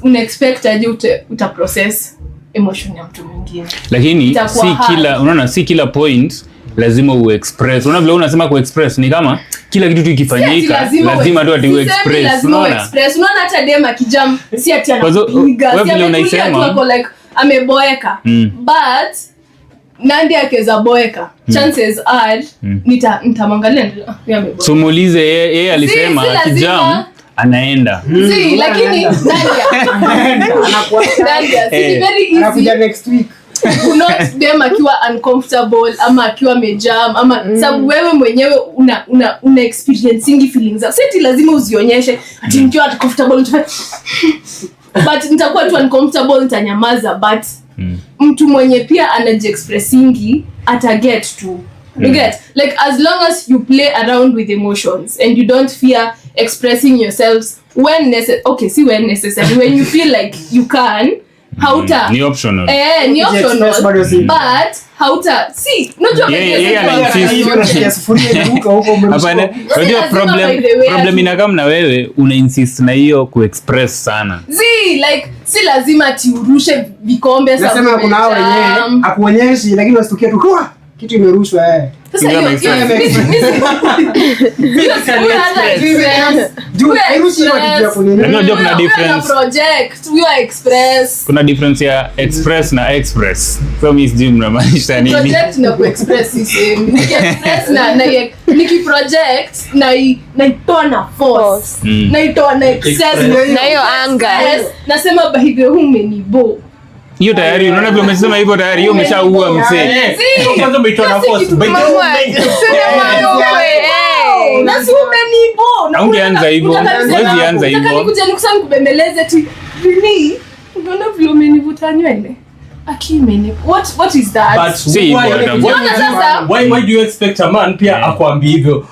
Una expect aje uta process emotion ya mtu mwingine? Lakini Itakuwa si hard. kila, unaona, si kila point lazima uexpress. Unaona vile unasema kuexpress ni kama kila kitu ikifanyika lazima tu ati uexpress. Unaona Hata dem akijam si ati Kwa hiyo, anapiga, wewe si vile ametulia tu unaisema- ako like ameboeka. But Nandi akeza boeka, chances are nitamwangalia ndio ameboeka. so muulize yeye alisema Si lazima. akijam anaenda. Si, lakini Nadia, si ni very easy. Anakuja next week. Not them akiwa uncomfortable ama akiwa mejam ama sababu wewe mwenyewe una experiencing feelings. Sisi lazima uzionyeshe ati nikiwa uncomfortable but nitakuwa tu uncomfortable nitanyamaza, but mtu mwenye pia anajiexpressingi ata get to you get like as long as you play around with emotions and you don't fear expressing yourselves when necessary when you feel like you can hauta Ni optional. ni optional Express bado si- but hauta si unajua Yeye ana insist. Sufuria imeruka huko mwisho. Hapana, unajua lazima by the way problem inakam na wewe una insist na hiyo kuexpress sana. like si lazima ati urushe vikombe Nasema kuna hao wenyewe akuonyeshi lakini wasitukie tu kwa kitu imerushwa sasa hiyo Juu hairushi hiyo kitu ya kunini. Lakini unajua kuna difference. project we are express Kuna difference ya express na express. So mimi sijui mnamaanisha nini. project na kuexpress is same. Niki-express na niki-project naitoa na force. Naitoa na excess. Na hiyo anga. Nasema by the way umenibo. Hiyo tayari unaona vile umesema hivyo tayari hiyo umeshaua msee. Kwanza umeitoa na force. By the way, Nasi umenibo. Haungeanza hivyo. Huwezi anza hivyo. Nikuja nikusani kubembeleze tu. Really? Unaona vile umenivuta nywele? Akimeni. What is that? but Si why- hivyo, Unaona sasa? why do you expect a man pia akwambie hivyo?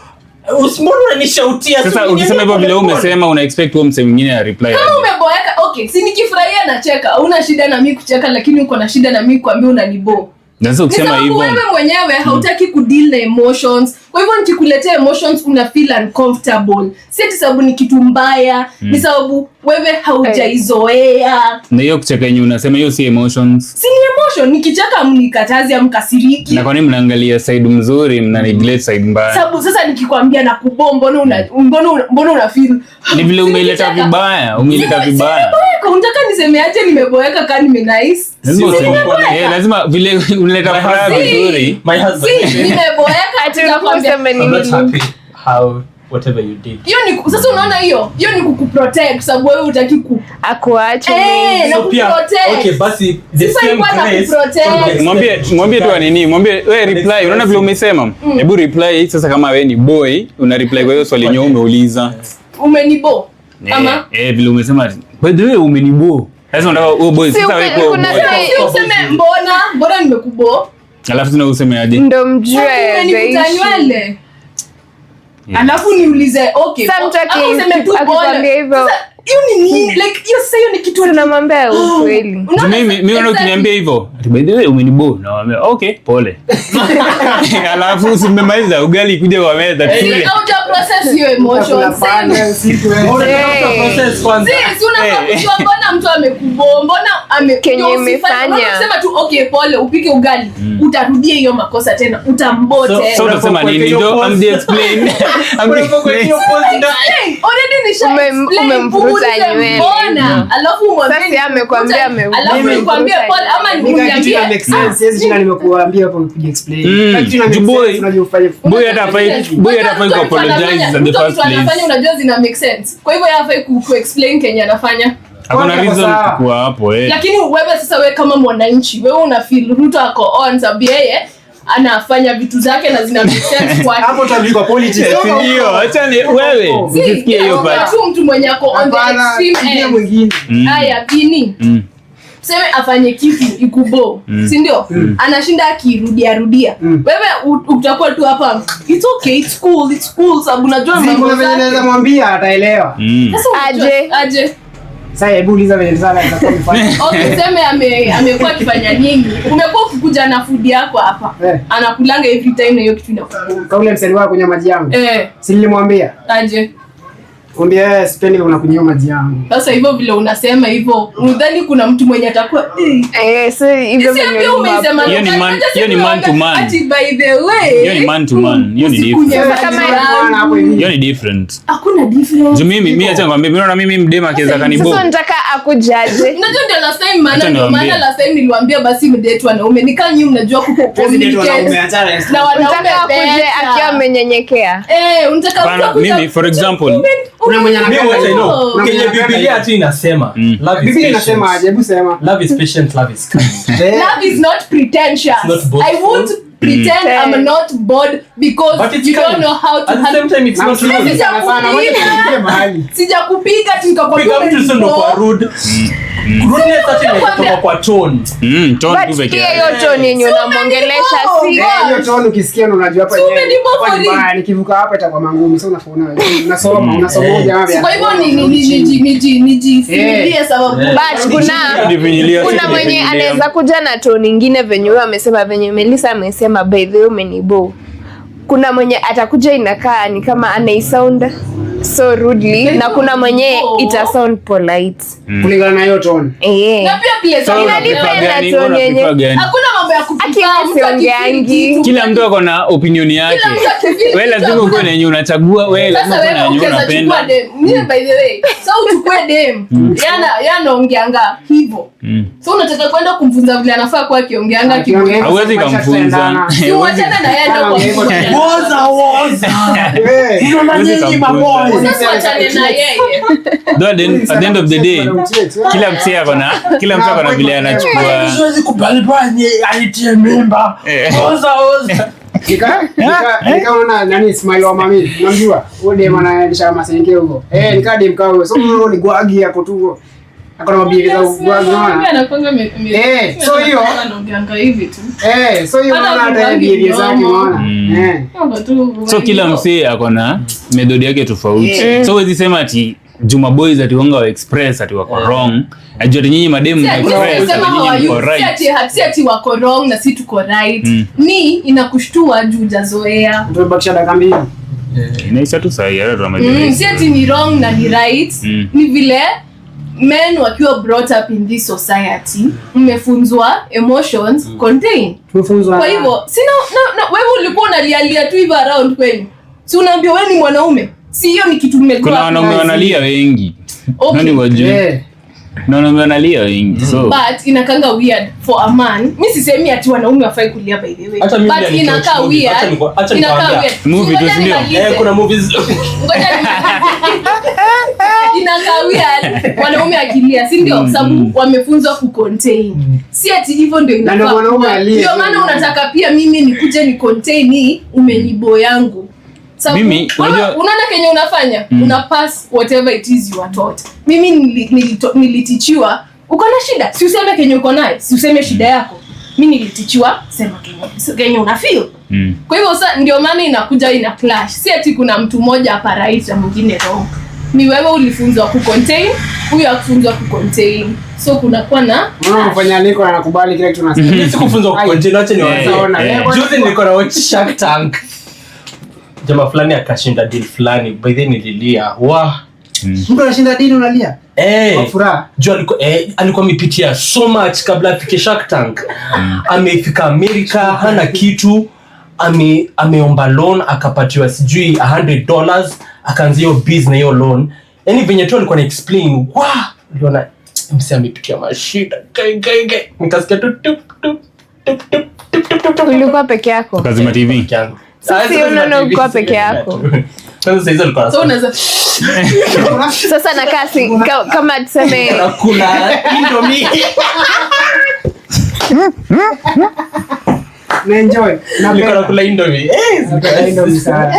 Usimwona unanishautia. Sasa ukisema hivyo vile umesema una expect huo msee mwingine a reply. Kama umeboeka, okay, si nikifurahia nacheka. Una shida na mimi kucheka lakini uko na shida na mimi kuambia unanibo. Sasa ukisema hivyo wewe mwenyewe hautaki kudeal na emotions. Kwa hivyo nikikuletea emotions una feel uncomfortable. Si sababu ni kitu mbaya, ni sababu wewe haujaizoea. Na hiyo kucheka yenyewe unasema hiyo si emotions. Si ni emotion, nikicheka mnikatazi amkasiriki. Na kwa nini mnaangalia side mzuri mna neglect side mbaya? Sababu sasa nikikwambia na kubomba mbona una feel ni vile umeileta vibaya, unataka nisemeaje nimeboeka kama nime nice? Lazima vile unaleta furaha vizuri. My husband. Si nimeboeka atakwambia I'm not happy how whatever you did. hiyo ni sasa unaona hiyo ni kukuprotect sababu wewe hutaki akuache. na kuprotect. Okay, basi the same place. Mwambie tu nini? Mwambie wewe reply. Unaona vile umesema? Hebu reply sasa kama wewe ni boy, una reply kwa hiyo swali yenyewe umeuliza. Umenibo. Ama vile umesema by the way umenibo. Sasa unataka huo boy sasa wewe kwa useme mbona nimekubo. Alafu tuna useme aje? Ndo mjue nywele. Alafu niulize okay. Au useme tu akikwambia hivyo. Hiyo ni nini? Like hiyo sasa ni kitu tunamwambia ukweli. Mimi unaona ukiniambia hivyo. By the way umenibo. Naambia okay, pole. Alafu usimemaliza ugali kuja kwa meza tule. Au ja process hiyo emotion. Process kwanza. Si unafanya mbona mtu amekubo, mbona unasema tu okay pole upike ugali. Utarudia hiyo makosa tena, utambote. So unasema nini? Ndio I'm explain. Umemvuta nywele. Alafu sasa amekwambia nikwambie pole ama nikwambie make sense. Siwezi jina nimekuambia hapo kuja explain. Boy atafai ku apologize in the first place. Anafanya unajua zina make sense. Kwa hivyo yafai ku explain Kenya anafanya. Hakuna reason kwa hapo Lakini wewe sasa wewe kama mwananchi, wewe una feel Ruto ako on sababu yeye anafanya vitu zake na zina make sense kwa hapo tuliko politics. Ndio, acha ni wewe. Ukisikia hiyo part. Mtu mwenye ako on the extreme end mwingine. Haya bini. Sema afanye kitu ikubo, si ndio? Anashinda akirudia. Wewe utakuwa tu hapa. It's okay, it's cool. Sababu unajua mambo zake. Naweza mwambia ataelewa. Sasa aje. Sasa hebu uliza vile sana itakuwa mfano. Okay, sema amekuwa akifanya nini? Umekuwa ukikuja na food yako hapa. Anakulanga every time na hiyo kitu inakuwa. Kaule msanii wako kunywa maji yangu. Si nilimwambia. Aje. Mwambie sipendi unakunywa maji yangu. Sasa hivyo vile unasema hivyo, unadhani kuna mtu mwenye atakuwa so hivyo hiyo ni man to man. Ati by the way. Hiyo ni man to man. Hiyo ni different. Hiyo ni different. Hakuna difference. Mimi acha ngwambie, mimi naona mimi mdema kiweza kanibo. Sasa nataka akujaje. Unajua ndio last time maana last time niliwaambia basi mdate wanaume nikaa nyinyi mnajua communicate. Na wanaume akuje akiwa amenyenyekea. Unataka mimi for example kuna mwenye Kwenye Biblia ati inasema Biblia inasema aje? Hebu sema. Love is patient, love is kind. Love is not pretentious. I won't pretend I'm not bored because you don't know how to handle. At the same time it's not rude. Sijakupiga tukakwambia mtu sio ndo kwa rude. Rudeness ati inatoka kwa tone. Tone tu pekee. Hiyo tone yenyewe unamwongelesha si. Hiyo tone ukisikia unajua hapa yenyewe. Nikivuka hapa itakuwa mangumu. Sasa unasoma jamaa. Kwa hivyo nijifikirie sababu. But kuna mwenye anaweza kuja na tone nyingine venye wewe amesema venye Melissa amesema by the way umenibo. Kuna mwenye atakuja inakaa ni kama anaisound so rudely na kuna mwenye ita sound polite kulingana na hiyo tone. Na pia inadepend na tone yenyewe. Hakuna mambo ya kupika mtu. Kila mtu ako na opinion yake. Wewe lazima uko na yenye unachagua, wewe lazima uko na yenye unapenda. Mimi by the way, so uchukue dem. Yanaongeanga hivyo. So unataka kwenda kumfunza vile anafaa kwa akiongeanga kiongea. Hauwezi kumfunza. Uachana na yeye ndio woza. Unanini maboy. Sasa achane na yeye. At the end of the day, kila mtu ako na vile anachukua. Siwezi kubali bwana alitie mimba. Woza. Nikaona nani smile wa mami. Unamjua? Ode anaendesha masenge huko. Nikadi mkao. So ni gwagi hapo tu. Akona mabiri za gwagi unaona. So hiyo anaongeanga hivi tu. So hiyo unaona mabiri zake unaona. So kila msee akona method yake tofauti. So huwezi sema ati Juma Boys ati wanga wa express ati wako wrong Ajua nyinyi mademu si ati wako wrong na si tuko right. Ni inakushtua juu hujazoea. Tumebakisha dakika 2. Inaisha tu sahi si ati ni wrong na ni right. Ni vile men wakiwa brought up in this society mmefunzwa emotions contain. Tumefunzwa. Kwa hivyo sina wewe ulikuwa unalialia tu hivi around kwenu. Si unaambia wewe ni mwanaume. Si hiyo ni kitu mmegua. Kuna wanaume wanalia wengi. Nani wajue? Wanaume wanalia wengi. So But inakanga weird for a man. Mimi sisemi ati wanaume wafai kulia by the way. But inakaa weird. Inakaa weird. Movie tu ndio. Kuna movies. Inakaa weird wanaume akilia, si ndio? Sababu wamefunzwa ku contain. Si ati hivyo ndio inafaa. Ndio maana unataka pia mimi nikuje ni contain hii umenibo yangu. Mimi unaona kenye unafanya una pass whatever it is you are taught. Mimi nilitichiwa uko na shida, si useme kenye uko nayo, si useme shida yako. Mimi nilitichiwa sema kenye una feel. Kwa hivyo sasa ndio maana inakuja ina clash. Si ati kuna mtu mmoja hapa right na mwingine wrong. Ni wewe ulifunzwa ku contain, huyo akufunzwa ku contain. So kuna kwa na unafanya niko anakubali kile kitu unasema. Mimi sikufunzwa ku contain, acha niwaone. Juzi niko na watch Shark Tank. Jamaa fulani akashinda deal fulani, by then nililia. Mtu anashinda deal unalia? Kwa furaha. Alikuwa amepitia so much kabla afike Shark Tank. Amefika America, hana kitu. Ameomba loan akapatiwa sijui $100, akaanza hiyo business hiyo loan. Yaani venye tu alikuwa na explain, niliona msi amepitia mashida. Nikasikia tu tup. Ulikuwa peke yako? Kazima TV yangu. Ulikuwa peke yako. Sasa hizo alikuwa. So unaweza sasa nakaa kama tuseme kula Indomie. Na enjoy. Na kula Indomie. Indomie sana.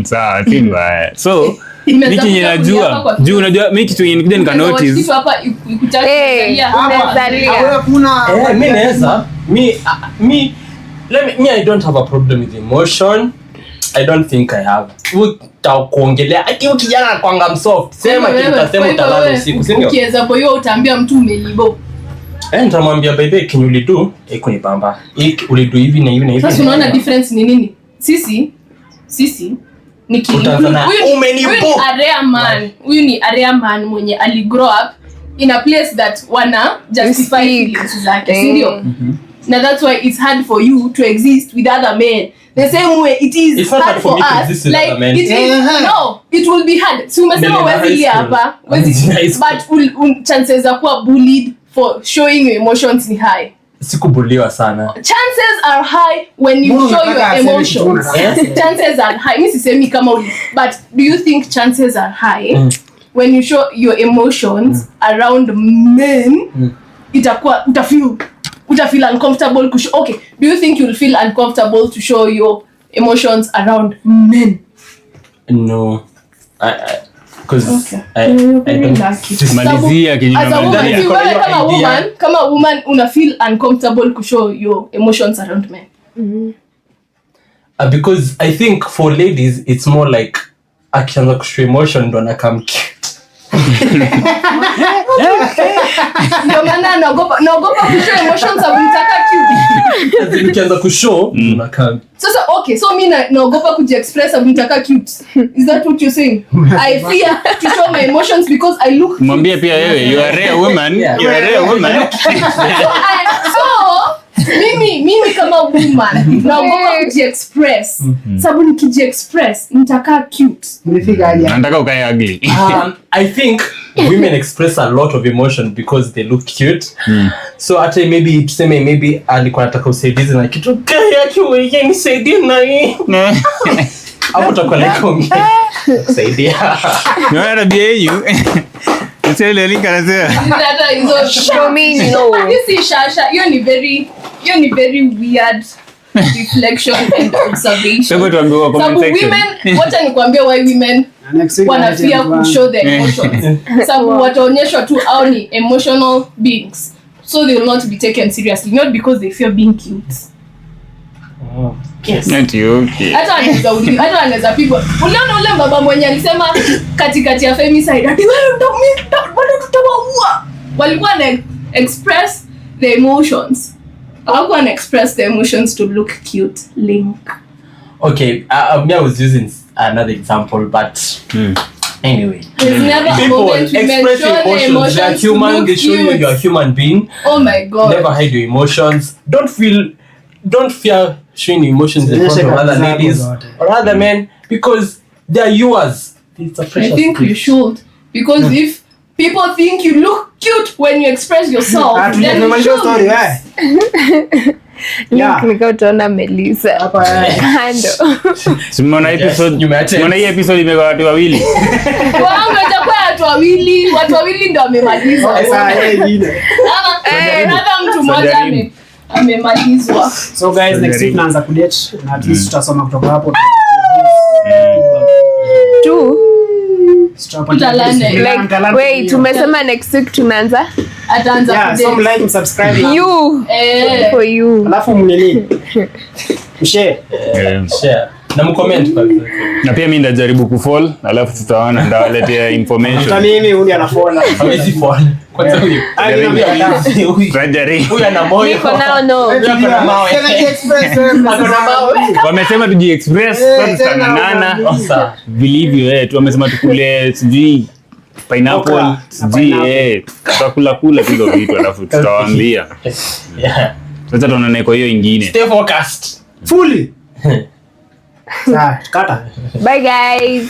Sawa, timba. So miki ninajua juu unajua mimi kitu nikija nika notice kitu hapa ikutalia mimi naweza me I don't have a problem with emotion. I don't think I have. Utakuongelea akiwa kijana kwanga msoft. Sema kitu utasema utalala usiku, si ndio? Ukiweza kwa hiyo utaambia mtu umelibo. Nitamwambia by the way can you do kwenye bamba. Ulidu hivi na hivi na hivi. Sasa unaona difference ni nini? Sisi ni huyu ni a rare man mwenye ali grow up in a place that wana justify feelings zake, si ndio? Now that's why it's hard for you to exist with other men. The same way it is hard for us. Like it is, no, it will be hard. So umesema wezi hapa, but chances za kuwa bullied for showing your emotions ni high. Sikubuliwa sana. Chances are high when you show your emotions. Chances are high. Mimi sisemi kama but do you think chances are high when you show your emotions around men itakuwa utafeel uncomfortable to show? Okay, do you think you'll feel uncomfortable to show your emotions around men? No. Because I don't malizia kama woman una feel uncomfortable to show your emotions around men. Because I think for ladies it's more like akianza kushow emotion ndo anakam ndio maana naogopa kushow emotions sababu nitaka cute. Nikianza kushow unakam. Sasa okay, so mimi naogopa kujiexpress sababu nitaka cute. Is that what you're saying? I fear to show my emotions because I look cute. Mwambie pia wewe you are a rare woman. You are a rare woman. Mimi kama woman naogopa kujiexpress sababu nikijiexpress nitakaa cute. Mlifika aje? Nataka ukae ugly. I think women express a lot of emotion because they look cute. So hata maybe alikuwa anataka usaidizi na kitu yake wewe nisaidie na hii. Hapo utakuwa like saidia. No tabia yenu. Sasa link anasema. Data hizo show me no. This is shasha. Hiyo ni very weird reflection and observation. Sasa tuambiwa comment section. Women, wacha nikwambie why women wanafia ku show their emotions. Sababu wataonyeshwa tu au ni emotional beings. So they will not be taken seriously, not because they fear being cute. Yes. Not okay. Hata anaweza pigwa. Unaona ule baba mwenye alisema katikati ya femicide ati wewe bado tutawaua. walikuwa na express the emotions. Hawakuwa na express the emotions to look cute. Link. Okay, I was using another example, but anyway. There's never a People moment we express show the emotions. emotions They are human. to look They show you cute. you're a human being. Oh my God. Never hide your emotions. Don't fear showing your emotions in front of other ladies or other men, because they are yours. It's a precious I think gift. you should, because if people think you look cute when you express yourself, then you should. Link nika utaona Melissa kando. Simona hii episode imekuwa watu wawili. Wangu itakuwa watu wawili ndio wamemaliza. Hata mtu mmoja amemalizwa. So guys, next week naanza kudate na at least tutasoma kutoka hapo. Wait, tumesema next week tunaanza? Ataanza kudate. Yeah, some like and subscribe. You. For you. Alafu mnili. Share. Share. Na mcomment kwa. Na pia mimi ndajaribu kufall, alafu tutaona ndawaletea information. Hata mimi huyu anafollow. Hawezi fall. Kwanza huyu. Huyu ana moyo. Niko nao no. Wamesema tuji express sasa nana vilivyo wamesema tukule sijui pineapple sijui tutakula hizo vitu alafu tutawaambia. Sasa tunaona kwa hiyo ingine. Stay focused. Fully. Kata. Bye guys.